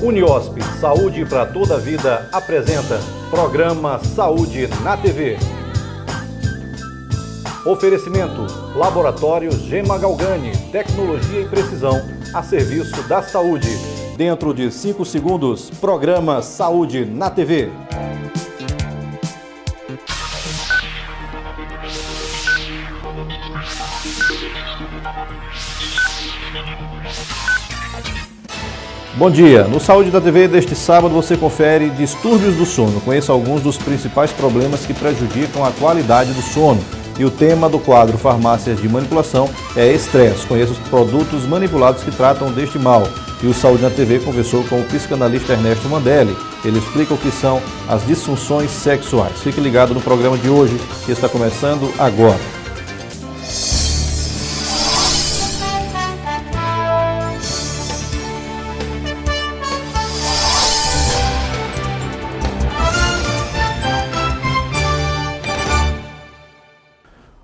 Uniosp, saúde para toda a vida, apresenta programa Saúde na TV. Oferecimento, Laboratórios Gema Galgani, tecnologia e precisão a serviço da saúde. Dentro de 5 segundos, programa Saúde na TV. Bom dia, no Saúde da TV deste sábado você confere distúrbios do sono. Conheça alguns dos principais problemas que prejudicam a qualidade do sono. E o tema do quadro Farmácias de Manipulação é estresse. Conheça os produtos manipulados que tratam deste mal. E o Saúde na TV conversou com o psicanalista Ernesto Mandelli. Ele explica o que são as disfunções sexuais. Fique ligado no programa de hoje, que está começando agora.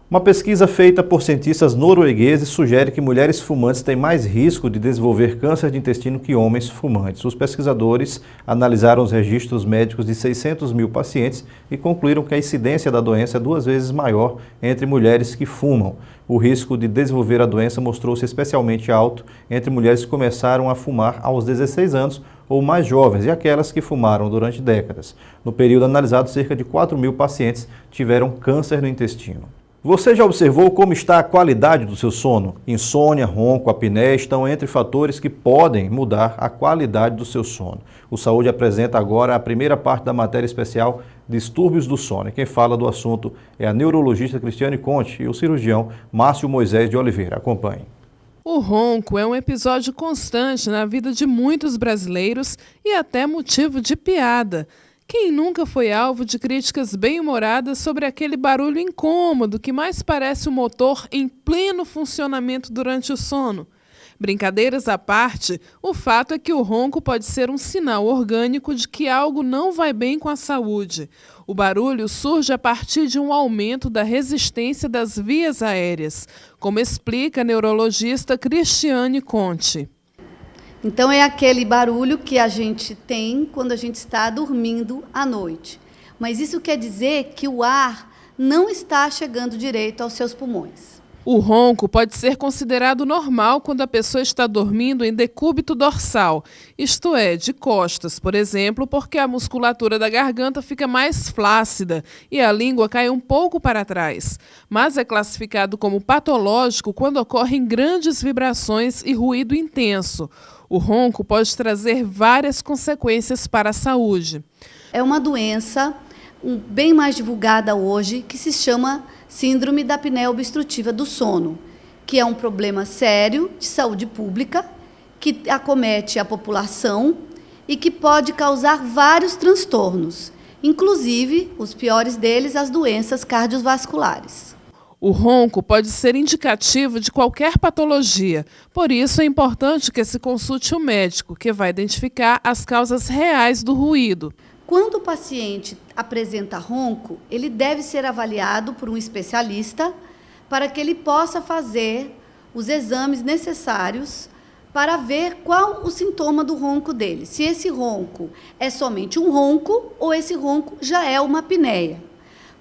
Uma pesquisa feita por cientistas noruegueses sugere que mulheres fumantes têm mais risco de desenvolver câncer de intestino que homens fumantes. Os pesquisadores analisaram os registros médicos de 600 mil pacientes e concluíram que a incidência da doença é 2 vezes maior entre mulheres que fumam. O risco de desenvolver a doença mostrou-se especialmente alto entre mulheres que começaram a fumar aos 16 anos ou mais jovens e aquelas que fumaram durante décadas. No período analisado, cerca de 4 mil pacientes tiveram câncer no intestino. Você já observou como está a qualidade do seu sono? Insônia, ronco, apneia estão entre fatores que podem mudar a qualidade do seu sono. O Saúde apresenta agora a primeira parte da matéria especial Distúrbios do Sono. Quem fala do assunto é a neurologista Cristiane Conte e o cirurgião Márcio Moisés de Oliveira. Acompanhe. O ronco é um episódio constante na vida de muitos brasileiros e até motivo de piada. Quem nunca foi alvo de críticas bem-humoradas sobre aquele barulho incômodo que mais parece o motor em pleno funcionamento durante o sono? Brincadeiras à parte, o fato é que o ronco pode ser um sinal orgânico de que algo não vai bem com a saúde. O barulho surge a partir de um aumento da resistência das vias aéreas, como explica a neurologista Cristiane Conte. Então, é aquele barulho que a gente tem quando a gente está dormindo à noite. Mas isso quer dizer que o ar não está chegando direito aos seus pulmões. O ronco pode ser considerado normal quando a pessoa está dormindo em decúbito dorsal, isto é, de costas, por exemplo, porque a musculatura da garganta fica mais flácida e a língua cai um pouco para trás. Mas é classificado como patológico quando ocorrem grandes vibrações e ruído intenso. O ronco pode trazer várias consequências para a saúde. É uma doença bem mais divulgada hoje, que se chama Síndrome da apneia obstrutiva do sono, que é um problema sério de saúde pública, que acomete a população e que pode causar vários transtornos, inclusive, os piores deles, as doenças cardiovasculares. O ronco pode ser indicativo de qualquer patologia, por isso é importante que se consulte o médico, que vai identificar as causas reais do ruído. Quando o paciente apresenta ronco, ele deve ser avaliado por um especialista para que ele possa fazer os exames necessários para ver qual o sintoma do ronco dele. Se esse ronco é somente um ronco ou esse ronco já é uma apneia.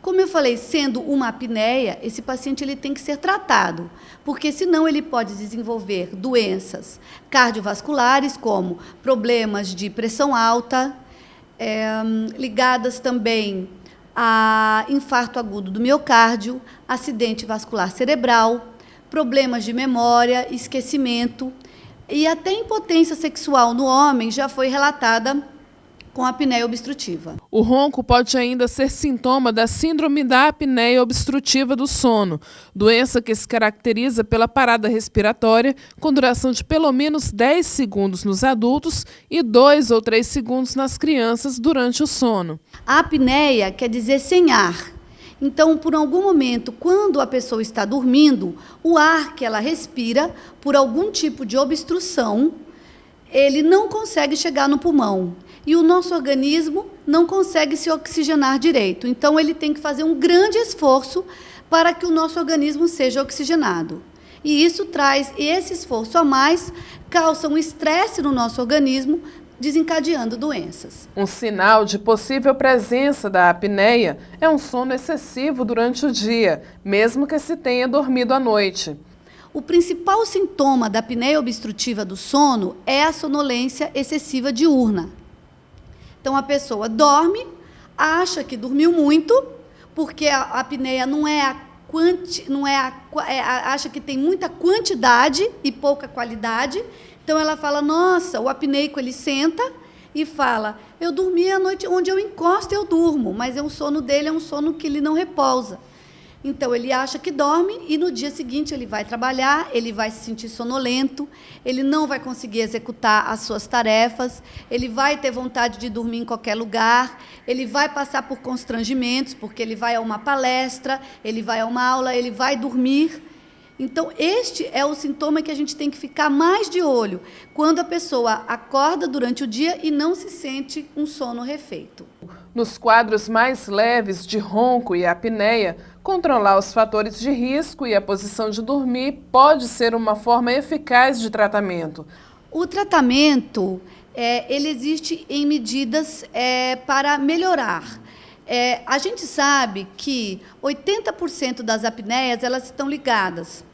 Como eu falei, sendo uma apneia, esse paciente ele tem que ser tratado, porque senão ele pode desenvolver doenças cardiovasculares, como problemas de pressão alta, ligadas também a infarto agudo do miocárdio, acidente vascular cerebral, problemas de memória, esquecimento e até impotência sexual no homem já foi relatada com a apneia obstrutiva. O ronco pode ainda ser sintoma da síndrome da apneia obstrutiva do sono, doença que se caracteriza pela parada respiratória com duração de pelo menos 10 segundos nos adultos e 2 ou 3 segundos nas crianças durante o sono. A apneia quer dizer sem ar. Então, por algum momento, quando a pessoa está dormindo, o ar que ela respira, por algum tipo de obstrução, ele não consegue chegar no pulmão. E o nosso organismo não consegue se oxigenar direito. Então, ele tem que fazer um grande esforço para que o nosso organismo seja oxigenado. E esse esforço a mais causa um estresse no nosso organismo, desencadeando doenças. Um sinal de possível presença da apneia é um sono excessivo durante o dia, mesmo que se tenha dormido à noite. O principal sintoma da apneia obstrutiva do sono é a sonolência excessiva diurna. Então, a pessoa dorme, acha que dormiu muito, porque a apneia acha que tem muita quantidade e pouca qualidade. Então, ela fala, nossa, o apneico, ele senta e fala, eu dormi a noite, onde eu encosto eu durmo, mas o sono dele é um sono que ele não repousa. Então, ele acha que dorme e no dia seguinte ele vai trabalhar, ele vai se sentir sonolento, ele não vai conseguir executar as suas tarefas, ele vai ter vontade de dormir em qualquer lugar, ele vai passar por constrangimentos, porque ele vai a uma palestra, ele vai a uma aula, ele vai dormir. Então, este é o sintoma que a gente tem que ficar mais de olho, quando a pessoa acorda durante o dia e não se sente um sono refeito. Nos quadros mais leves de ronco e apneia, controlar os fatores de risco e a posição de dormir pode ser uma forma eficaz de tratamento. O tratamento, ele existe em medidas para melhorar. A gente sabe que 80% das apneias elas estão ligadas,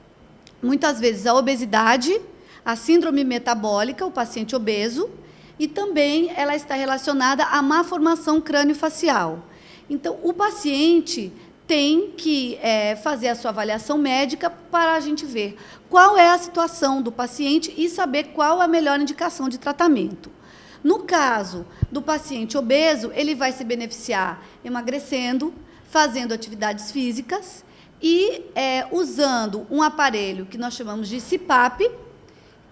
muitas vezes, à obesidade, à síndrome metabólica, o paciente obeso, e também ela está relacionada à má formação crâniofacial. Então, o paciente tem que fazer a sua avaliação médica para a gente ver qual é a situação do paciente e saber qual a melhor indicação de tratamento. No caso do paciente obeso, ele vai se beneficiar emagrecendo, fazendo atividades físicas e usando um aparelho que nós chamamos de CPAP,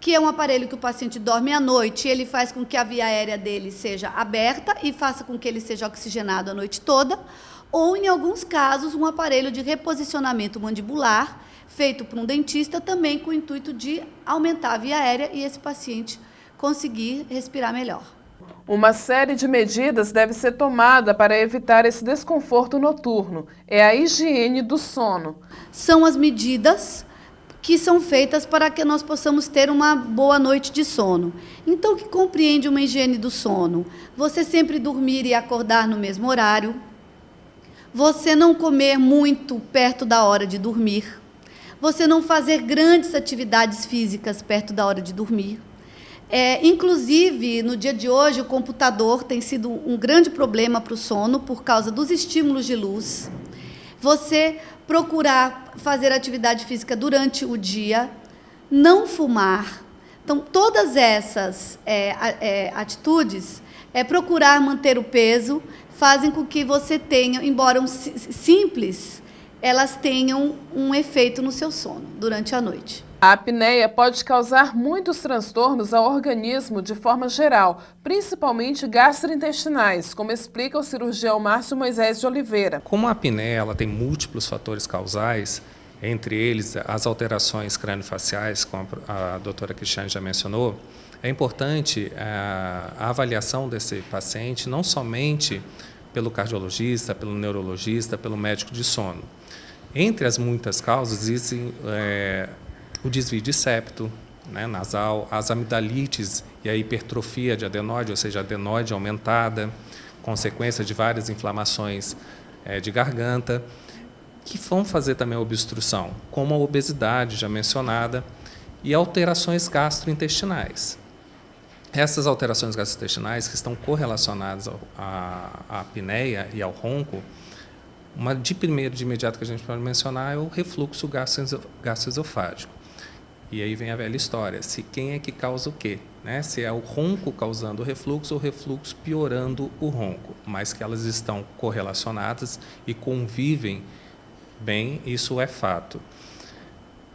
que é um aparelho que o paciente dorme à noite e ele faz com que a via aérea dele seja aberta e faça com que ele seja oxigenado a noite toda, ou, em alguns casos, um aparelho de reposicionamento mandibular, feito por um dentista, também com o intuito de aumentar a via aérea e esse paciente conseguir respirar melhor. Uma série de medidas deve ser tomada para evitar esse desconforto noturno. É a higiene do sono. São as medidas que são feitas para que nós possamos ter uma boa noite de sono. Então, o que compreende uma higiene do sono? Você sempre dormir e acordar no mesmo horário, você não comer muito perto da hora de dormir, você não fazer grandes atividades físicas perto da hora de dormir. Inclusive, no dia de hoje, o computador tem sido um grande problema para o sono por causa dos estímulos de luz. Você procurar fazer atividade física durante o dia, não fumar. Então, todas essas atitudes, procurar manter o peso, fazem com que você tenha, embora simples, elas tenham um efeito no seu sono durante a noite. A apneia pode causar muitos transtornos ao organismo de forma geral, principalmente gastrointestinais, como explica o cirurgião Márcio Moisés de Oliveira. Como a apneia ela tem múltiplos fatores causais, entre eles as alterações crâniofaciais, como a doutora Cristiane já mencionou, é importante a avaliação desse paciente não somente pelo cardiologista, pelo neurologista, pelo médico de sono. Entre as muitas causas existem o desvio de septo nasal, as amidalites e a hipertrofia de adenoide, ou seja, a adenoide aumentada, consequência de várias inflamações de garganta, que vão fazer também a obstrução, como a obesidade já mencionada, e alterações gastrointestinais. Essas alterações gastrointestinais que estão correlacionadas à apneia e ao ronco, uma de imediato que a gente pode mencionar é o refluxo gastroesofágico. E aí vem a velha história, quem é que causa o quê? Se é o ronco causando o refluxo ou o refluxo piorando o ronco, mas que elas estão correlacionadas e convivem bem, isso é fato.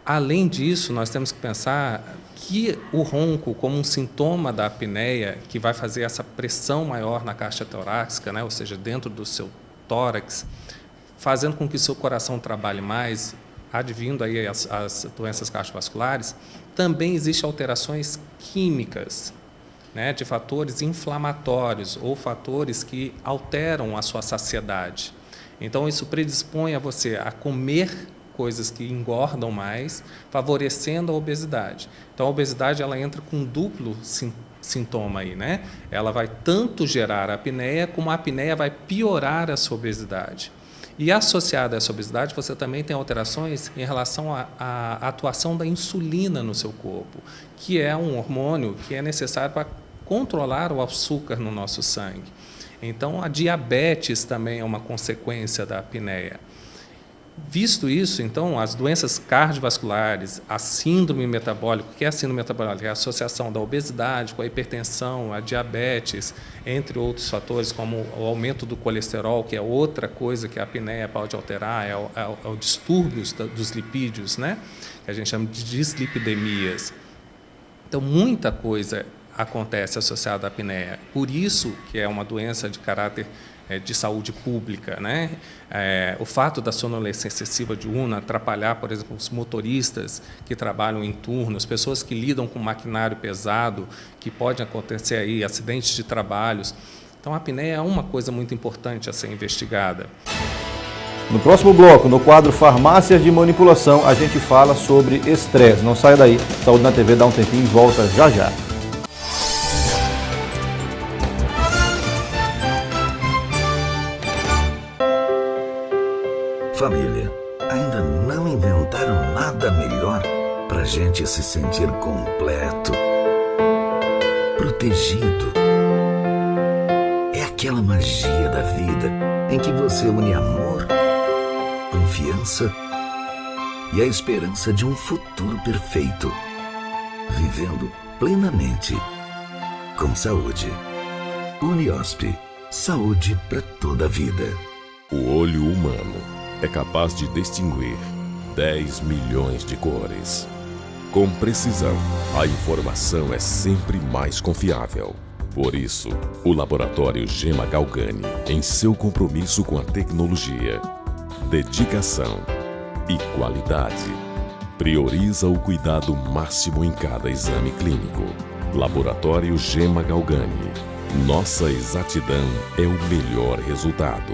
Além disso, nós temos que pensar que o ronco, como um sintoma da apneia, que vai fazer essa pressão maior na caixa torácica, ou seja, dentro do seu tórax, fazendo com que o seu coração trabalhe mais, advindo aí as doenças cardiovasculares, também existem alterações químicas, de fatores inflamatórios ou fatores que alteram a sua saciedade. Então, isso predispõe a você a comer coisas que engordam mais, favorecendo a obesidade. Então, a obesidade ela entra com um duplo sintoma aí, né? Ela vai tanto gerar a apneia, como a apneia vai piorar a sua obesidade. E associada a essa obesidade, você também tem alterações em relação à atuação da insulina no seu corpo, que é um hormônio que é necessário para controlar o açúcar no nosso sangue. Então, a diabetes também é uma consequência da apneia. Visto isso, então, as doenças cardiovasculares, a síndrome metabólica, que é a síndrome metabólica, é a associação da obesidade com a hipertensão, a diabetes, entre outros fatores, como o aumento do colesterol, que é outra coisa que a apneia pode alterar, é o distúrbios dos lipídios, né? Que a gente chama de dislipidemias. Então, muita coisa acontece associada à apneia. Por isso que é uma doença de caráter de saúde pública, né? O fato da sonolência excessiva diurna atrapalhar, por exemplo, os motoristas que trabalham em turnos, pessoas que lidam com maquinário pesado, que pode acontecer aí acidentes de trabalhos. Então, a apneia é uma coisa muito importante a ser investigada. No próximo bloco, no quadro Farmácias de Manipulação, a gente fala sobre estresse. Não saia daí, Saúde na TV dá um tempinho e volta já já. Família, ainda não inventaram nada melhor pra gente se sentir completo, protegido. É aquela magia da vida em que você une amor, confiança e a esperança de um futuro perfeito, vivendo plenamente com saúde. Uniosp, saúde para toda a vida. O olho humano é capaz de distinguir 10 milhões de cores. Com precisão, a informação é sempre mais confiável. Por isso, o Laboratório Gema Galgani, em seu compromisso com a tecnologia, dedicação e qualidade, prioriza o cuidado máximo em cada exame clínico. Laboratório Gema Galgani. Nossa exatidão é o melhor resultado.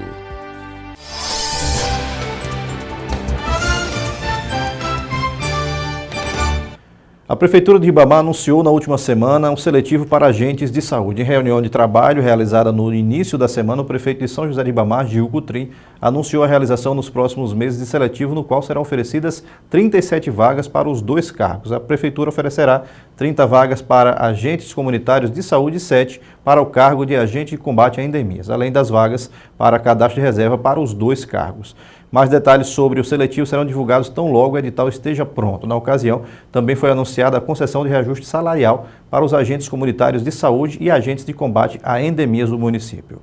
A Prefeitura de Ribamar anunciou na última semana um seletivo para agentes de saúde. Em reunião de trabalho realizada no início da semana, o prefeito de São José de Ribamar, Gil Coutrin, anunciou a realização nos próximos meses de seletivo, no qual serão oferecidas 37 vagas para os 2 cargos. A Prefeitura oferecerá 30 vagas para agentes comunitários de saúde e 7 para o cargo de agente de combate a endemias, além das vagas para cadastro de reserva para os 2 cargos. Mais detalhes sobre o seletivo serão divulgados tão logo o edital esteja pronto. Na ocasião, também foi anunciada a concessão de reajuste salarial para os agentes comunitários de saúde e agentes de combate a endemias do município.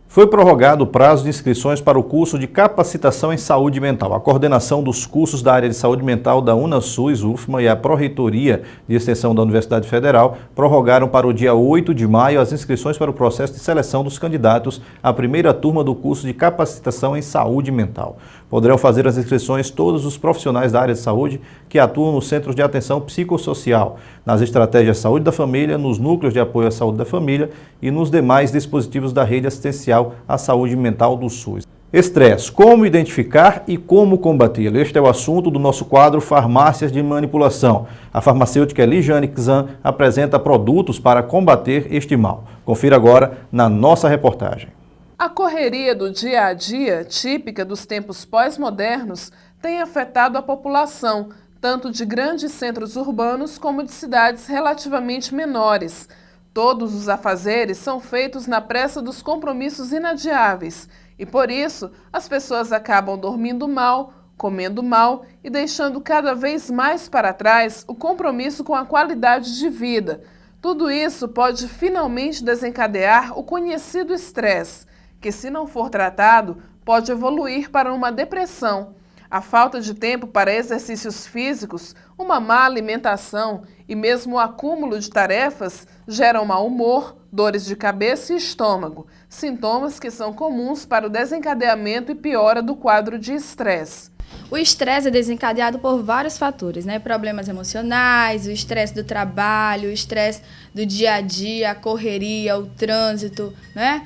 Foi prorrogado o prazo de inscrições para o curso de capacitação em saúde mental. A coordenação dos cursos da área de saúde mental da UNASUS, UFMA e a Pró-Reitoria de Extensão da Universidade Federal prorrogaram para o dia 8 de maio as inscrições para o processo de seleção dos candidatos à primeira turma do curso de capacitação em saúde mental. Poderão fazer as inscrições todos os profissionais da área de saúde que atuam nos centros de atenção psicossocial, nas estratégias de saúde da família, nos núcleos de apoio à saúde da família e nos demais dispositivos da rede assistencial à saúde mental do SUS. Estresse, como identificar e como combatê-lo? Este é o assunto do nosso quadro Farmácias de Manipulação. A farmacêutica Ligiane Xan apresenta produtos para combater este mal. Confira agora na nossa reportagem. A correria do dia a dia, típica dos tempos pós-modernos, tem afetado a população, tanto de grandes centros urbanos como de cidades relativamente menores. Todos os afazeres são feitos na pressa dos compromissos inadiáveis e, por isso, as pessoas acabam dormindo mal, comendo mal e deixando cada vez mais para trás o compromisso com a qualidade de vida. Tudo isso pode finalmente desencadear o conhecido estresse, que, se não for tratado, pode evoluir para uma depressão. A falta de tempo para exercícios físicos, uma má alimentação e mesmo o acúmulo de tarefas geram mau humor, dores de cabeça e estômago, sintomas que são comuns para o desencadeamento e piora do quadro de estresse. O estresse é desencadeado por vários fatores, né? Problemas emocionais, o estresse do trabalho, o estresse do dia a dia, a correria, o trânsito, né?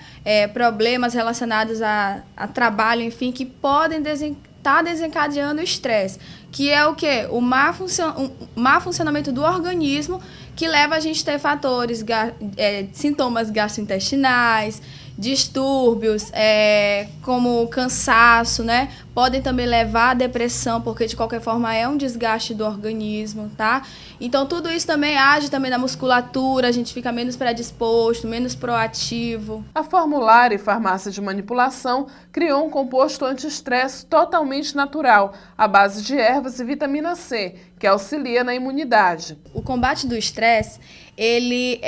Problemas relacionados a trabalho, enfim, que podem está desencadeando o estresse, que é o quê? O má funcionamento do organismo, que leva a gente a ter fatores, sintomas gastrointestinais, distúrbios, como cansaço, né? Podem também levar à depressão, porque de qualquer forma é um desgaste do organismo, tá? Então tudo isso também age também na musculatura, a gente fica menos predisposto, menos proativo. A Formulária Farmácia de Manipulação criou um composto anti-estresse totalmente natural, à base de ervas e vitamina C, que auxilia na imunidade. O combate do estresse, ele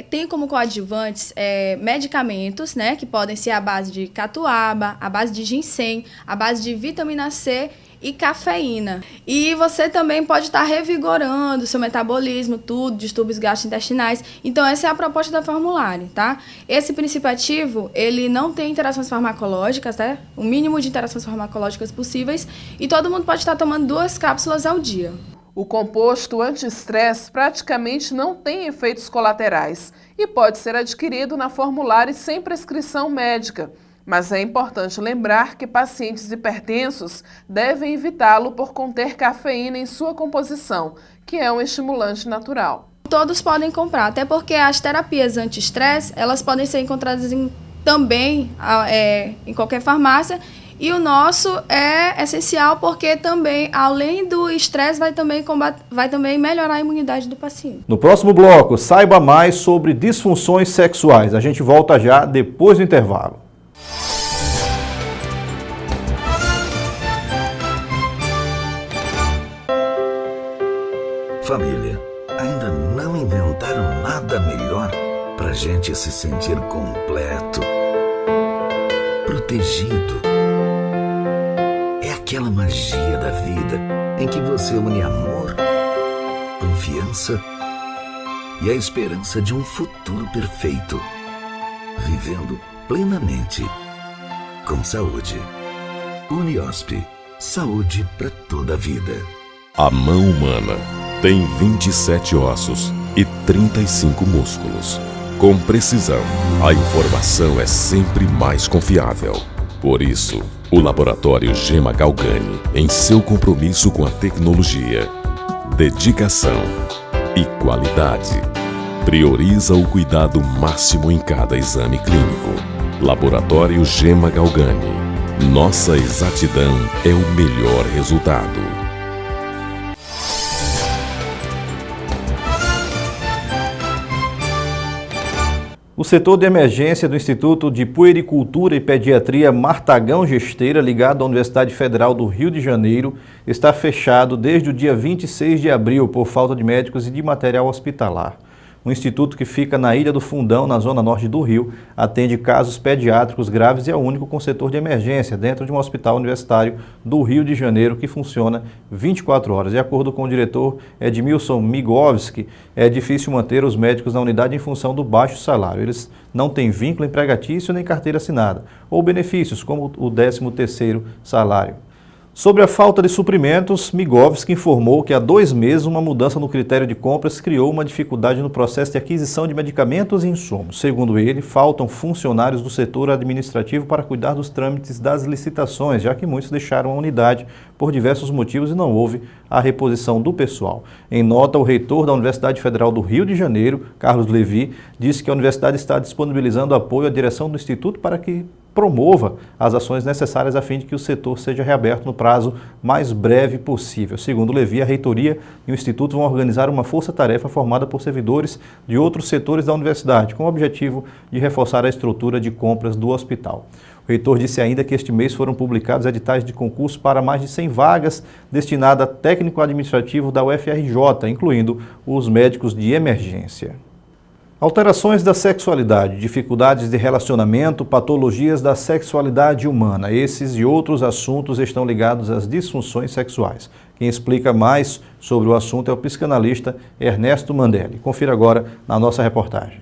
tem como coadjuvantes medicamentos, né, que podem ser à base de catuaba, à base de ginseng, à base de vitamina C e cafeína. E você também pode estar revigorando o seu metabolismo, distúrbios gastrointestinais. Então essa é a proposta da Formulária, tá? Esse princípio ativo, ele não tem interações farmacológicas, tá? O mínimo de interações farmacológicas possíveis, e todo mundo pode estar tomando 2 cápsulas ao dia. O composto anti-estresse praticamente não tem efeitos colaterais e pode ser adquirido na Formulária sem prescrição médica. Mas é importante lembrar que pacientes hipertensos devem evitá-lo por conter cafeína em sua composição, que é um estimulante natural. Todos podem comprar, até porque as terapias anti-estresse, elas podem ser encontradas também em qualquer farmácia. E o nosso é essencial porque também, além do estresse, vai também melhorar a imunidade do paciente. No próximo bloco, saiba mais sobre disfunções sexuais. A gente volta já depois do intervalo. Família, ainda não inventaram nada melhor pra gente se sentir completo, protegido. É aquela magia da vida em que você une amor, confiança e a esperança de um futuro perfeito, vivendo plenamente, com saúde. Uniosp, saúde para toda a vida. A mão humana tem 27 ossos e 35 músculos. Com precisão, a informação é sempre mais confiável. Por isso, o Laboratório Gema Galgani, em seu compromisso com a tecnologia, dedicação e qualidade, prioriza o cuidado máximo em cada exame clínico. Laboratório Gema Galgani. Nossa exatidão é o melhor resultado. O setor de emergência do Instituto de Puericultura e Pediatria Martagão Gesteira, ligado à Universidade Federal do Rio de Janeiro, está fechado desde o dia 26 de abril por falta de médicos e de material hospitalar. O instituto, que fica na Ilha do Fundão, na zona norte do Rio, atende casos pediátricos graves e é o único com setor de emergência dentro de um hospital universitário do Rio de Janeiro que funciona 24 horas. De acordo com o diretor Edmilson Migovski, é difícil manter os médicos na unidade em função do baixo salário. Eles não têm vínculo empregatício nem carteira assinada, ou benefícios como o 13º salário. Sobre a falta de suprimentos, Migovski informou que há 2 meses uma mudança no critério de compras criou uma dificuldade no processo de aquisição de medicamentos e insumos. Segundo ele, faltam funcionários do setor administrativo para cuidar dos trâmites das licitações, já que muitos deixaram a unidade por diversos motivos e não houve a reposição do pessoal. Em nota, o reitor da Universidade Federal do Rio de Janeiro, Carlos Levi, disse que a universidade está disponibilizando apoio à direção do instituto para que promova as ações necessárias a fim de que o setor seja reaberto no prazo mais breve possível. Segundo Levi, a reitoria e o instituto vão organizar uma força-tarefa formada por servidores de outros setores da universidade, com o objetivo de reforçar a estrutura de compras do hospital. O reitor disse ainda que este mês foram publicados editais de concurso para mais de 100 vagas destinadas a técnico administrativo da UFRJ, incluindo os médicos de emergência. Alterações da sexualidade, dificuldades de relacionamento, patologias da sexualidade humana. Esses e outros assuntos estão ligados às disfunções sexuais. Quem explica mais sobre o assunto é o psicanalista Ernesto Mandelli. Confira agora na nossa reportagem.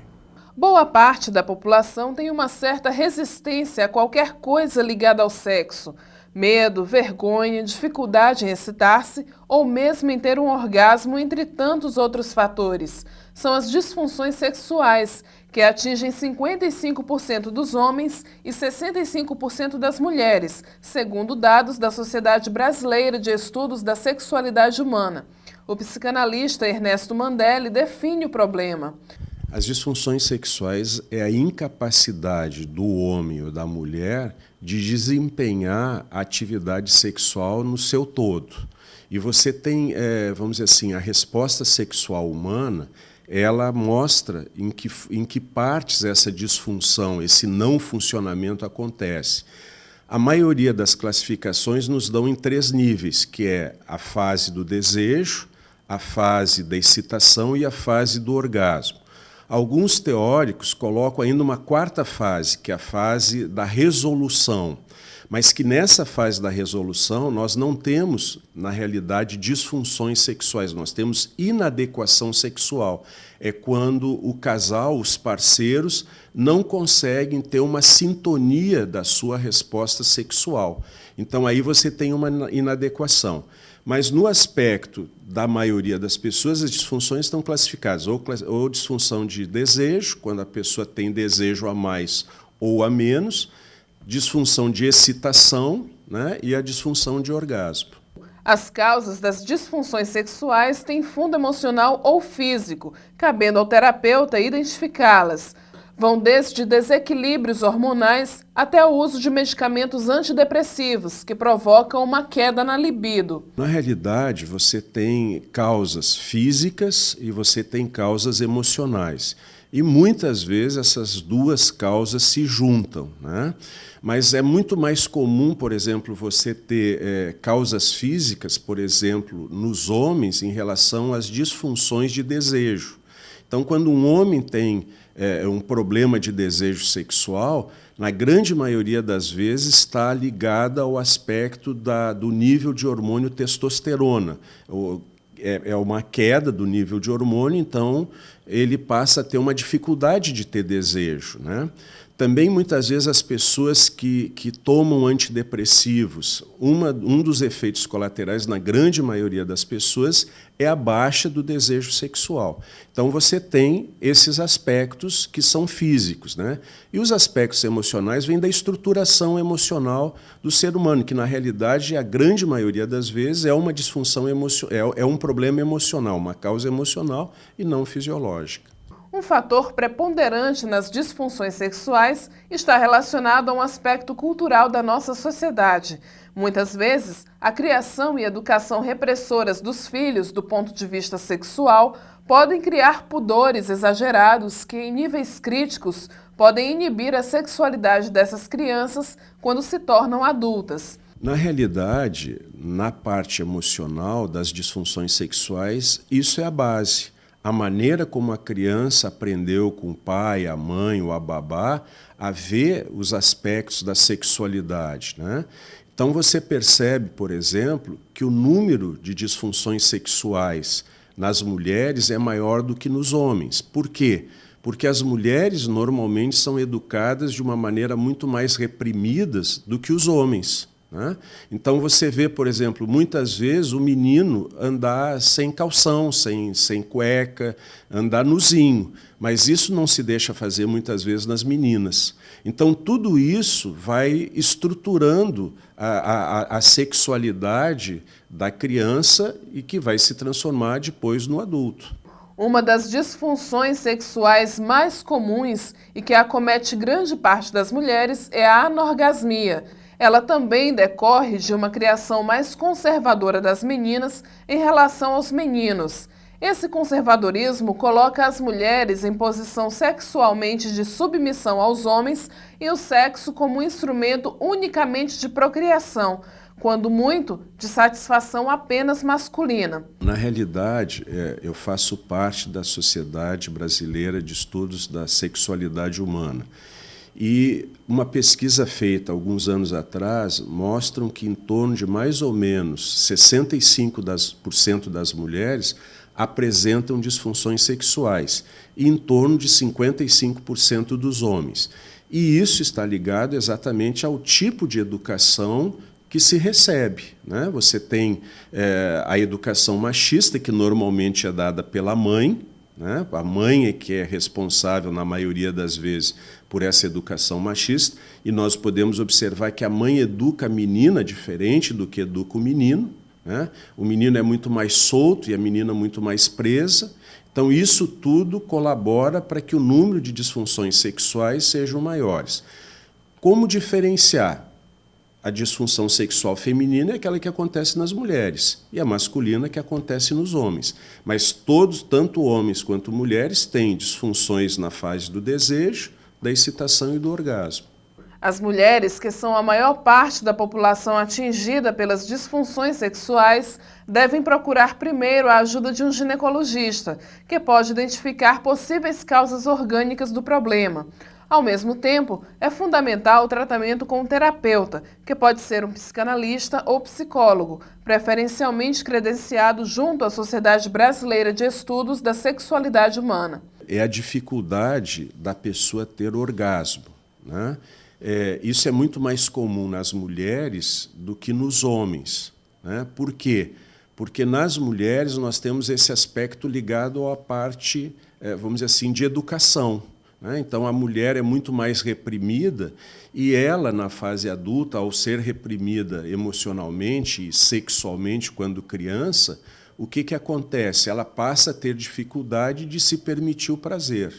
Boa parte da população tem uma certa resistência a qualquer coisa ligada ao sexo. Medo, vergonha, dificuldade em excitar-se ou mesmo em ter um orgasmo, entre tantos outros fatores. São as disfunções sexuais que atingem 55% dos homens e 65% das mulheres, segundo dados da Sociedade Brasileira de Estudos da Sexualidade Humana. O psicanalista Ernesto Mandelli define o problema. As disfunções sexuais é a incapacidade do homem ou da mulher de desempenhar a atividade sexual no seu todo. E você tem, vamos dizer assim, a resposta sexual humana, ela mostra em que partes essa disfunção, esse não funcionamento acontece. A maioria das classificações nos dão em 3 níveis, que é a fase do desejo, a fase da excitação e a fase do orgasmo. Alguns teóricos colocam ainda uma 4ª fase, que é a fase da resolução, mas que nessa fase da resolução nós não temos, na realidade, disfunções sexuais, nós temos inadequação sexual. É quando o casal, os parceiros, não conseguem ter uma sintonia da sua resposta sexual. Então aí você tem uma inadequação. Mas no aspecto da maioria das pessoas, as disfunções estão classificadas ou disfunção de desejo, quando a pessoa tem desejo a mais ou a menos, disfunção de excitação, né, e a disfunção de orgasmo. As causas das disfunções sexuais têm fundo emocional ou físico, cabendo ao terapeuta identificá-las. Vão desde desequilíbrios hormonais até o uso de medicamentos antidepressivos, que provocam uma queda na libido. Na realidade, você tem causas físicas e você tem causas emocionais. E muitas vezes essas 2 causas se juntam, né? Mas é muito mais comum, por exemplo, você ter causas físicas, por exemplo, nos homens em relação às disfunções de desejo. Então, quando um homem tem um problema de desejo sexual, na grande maioria das vezes está ligada ao aspecto do nível de hormônio testosterona. É uma queda do nível de hormônio, então ele passa a ter uma dificuldade de ter desejo, né? Também, muitas vezes, as pessoas que tomam antidepressivos, um dos efeitos colaterais, na grande maioria das pessoas, é a baixa do desejo sexual. Então, você tem esses aspectos que são físicos, né? E os aspectos emocionais vêm da estruturação emocional do ser humano, que, na realidade, a grande maioria das vezes, é uma disfunção emocional, é um problema emocional, uma causa emocional e não fisiológica. Um fator preponderante nas disfunções sexuais está relacionado a um aspecto cultural da nossa sociedade. Muitas vezes, a criação e educação repressoras dos filhos do ponto de vista sexual podem criar pudores exagerados que, em níveis críticos, podem inibir a sexualidade dessas crianças quando se tornam adultas. Na realidade, na parte emocional das disfunções sexuais, isso é a base. A maneira como a criança aprendeu com o pai, a mãe ou a babá a ver os aspectos da sexualidade, né? Então você percebe, por exemplo, que o número de disfunções sexuais nas mulheres é maior do que nos homens. Por quê? Porque as mulheres normalmente são educadas de uma maneira muito mais reprimidas do que os homens, né? Então você vê, por exemplo, muitas vezes o menino andar sem calção, sem cueca, andar nuzinho, mas isso não se deixa fazer muitas vezes nas meninas. Então tudo isso vai estruturando a sexualidade da criança e que vai se transformar depois no adulto. Uma das disfunções sexuais mais comuns e que acomete grande parte das mulheres é a anorgasmia. Ela também decorre de uma criação mais conservadora das meninas em relação aos meninos. Esse conservadorismo coloca as mulheres em posição sexualmente de submissão aos homens e o sexo como um instrumento unicamente de procriação, quando muito de satisfação apenas masculina. Na realidade, eu faço parte da Sociedade Brasileira de Estudos da Sexualidade Humana. E uma pesquisa feita alguns anos atrás mostra que em torno de mais ou menos 65% das mulheres apresentam disfunções sexuais e em torno de 55% dos homens. E isso está ligado exatamente ao tipo de educação que se recebe, né? Você tem a educação machista, que normalmente é dada pela mãe, né? A mãe é que é responsável, na maioria das vezes, por essa educação machista, e nós podemos observar que a mãe educa a menina diferente do que educa o menino, né? O menino é muito mais solto e a menina muito mais presa. Então, isso tudo colabora para que o número de disfunções sexuais sejam maiores. Como diferenciar? A disfunção sexual feminina é aquela que acontece nas mulheres e a masculina que acontece nos homens. Mas todos, tanto homens quanto mulheres, têm disfunções na fase do desejo, da excitação e do orgasmo. As mulheres, que são a maior parte da população atingida pelas disfunções sexuais, devem procurar primeiro a ajuda de um ginecologista, que pode identificar possíveis causas orgânicas do problema. Ao mesmo tempo, é fundamental o tratamento com um terapeuta, que pode ser um psicanalista ou psicólogo, preferencialmente credenciado junto à Sociedade Brasileira de Estudos da Sexualidade Humana. É a dificuldade da pessoa ter orgasmo, né? Isso é muito mais comum nas mulheres do que nos homens, né? Por quê? Porque nas mulheres nós temos esse aspecto ligado à parte, vamos dizer assim, de educação. Então, a mulher é muito mais reprimida e ela, na fase adulta, ao ser reprimida emocionalmente e sexualmente quando criança, o que acontece? Ela passa a ter dificuldade de se permitir o prazer.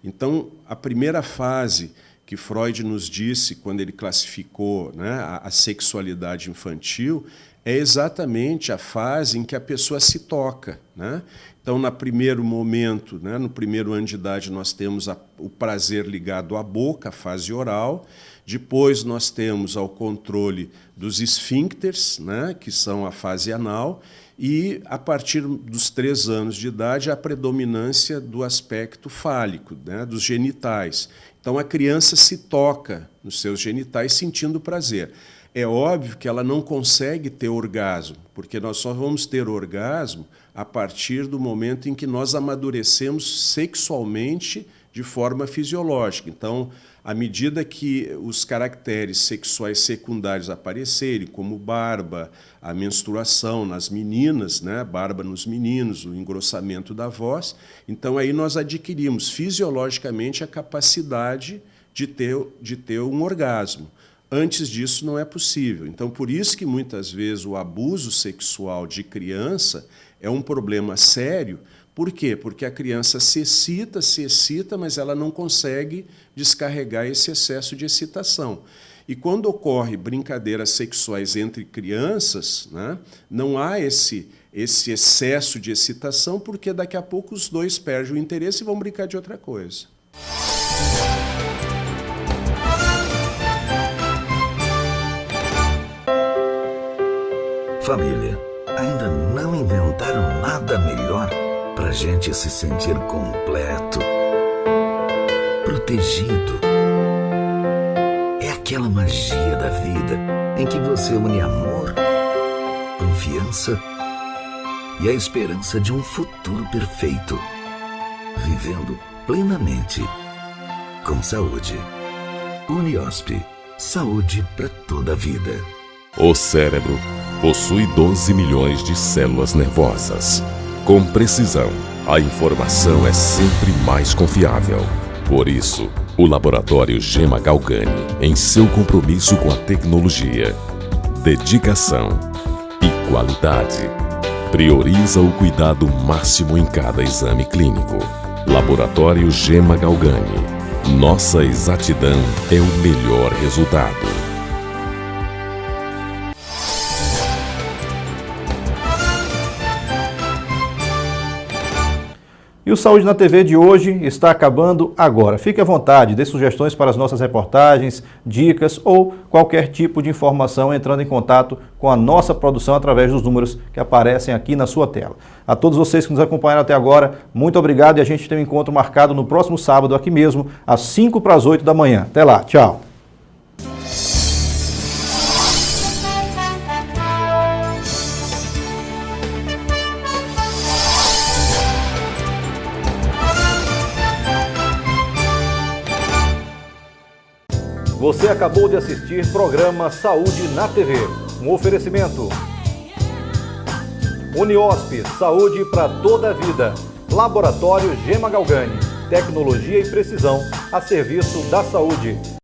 Então, a primeira fase que Freud nos disse quando ele classificou, né, a sexualidade infantil é exatamente a fase em que a pessoa se toca, né? Então, no primeiro momento, né, no primeiro ano de idade, nós temos o prazer ligado à boca, a fase oral. Depois, nós temos ao controle dos esfíncteres, né, que são a fase anal. E, a partir dos 3 anos de idade, a predominância do aspecto fálico, né, dos genitais. Então, a criança se toca nos seus genitais sentindo prazer. É óbvio que ela não consegue ter orgasmo, porque nós só vamos ter orgasmo a partir do momento em que nós amadurecemos sexualmente de forma fisiológica. Então, à medida que os caracteres sexuais secundários aparecerem, como barba, a menstruação nas meninas, né, barba nos meninos, o engrossamento da voz, então aí nós adquirimos fisiologicamente a capacidade de ter um orgasmo. Antes disso não é possível. Então, por isso que muitas vezes o abuso sexual de criança é um problema sério. Por quê? Porque a criança se excita, mas ela não consegue descarregar esse excesso de excitação. E quando ocorre brincadeiras sexuais entre crianças, né, não há esse excesso de excitação, porque daqui a pouco os dois perdem o interesse e vão brincar de outra coisa. Família, ainda não inventaram nada melhor pra gente se sentir completo, protegido. É aquela magia da vida em que você une amor, confiança e a esperança de um futuro perfeito, vivendo plenamente, com saúde. Uniosp, saúde para toda a vida. O cérebro possui 12 milhões de células nervosas. Com precisão, a informação é sempre mais confiável. Por isso, o Laboratório Gema Galgani, em seu compromisso com a tecnologia, dedicação e qualidade, prioriza o cuidado máximo em cada exame clínico. Laboratório Gema Galgani. Nossa exatidão é o melhor resultado. E o Saúde na TV de hoje está acabando agora. Fique à vontade, dê sugestões para as nossas reportagens, dicas ou qualquer tipo de informação entrando em contato com a nossa produção através dos números que aparecem aqui na sua tela. A todos vocês que nos acompanharam até agora, muito obrigado e a gente tem um encontro marcado no próximo sábado aqui mesmo, às 7:55 da manhã. Até lá, tchau! Você acabou de assistir programa Saúde na TV. Um oferecimento. Uniosp, saúde para toda a vida. Laboratório Gema Galgani, tecnologia e precisão a serviço da saúde.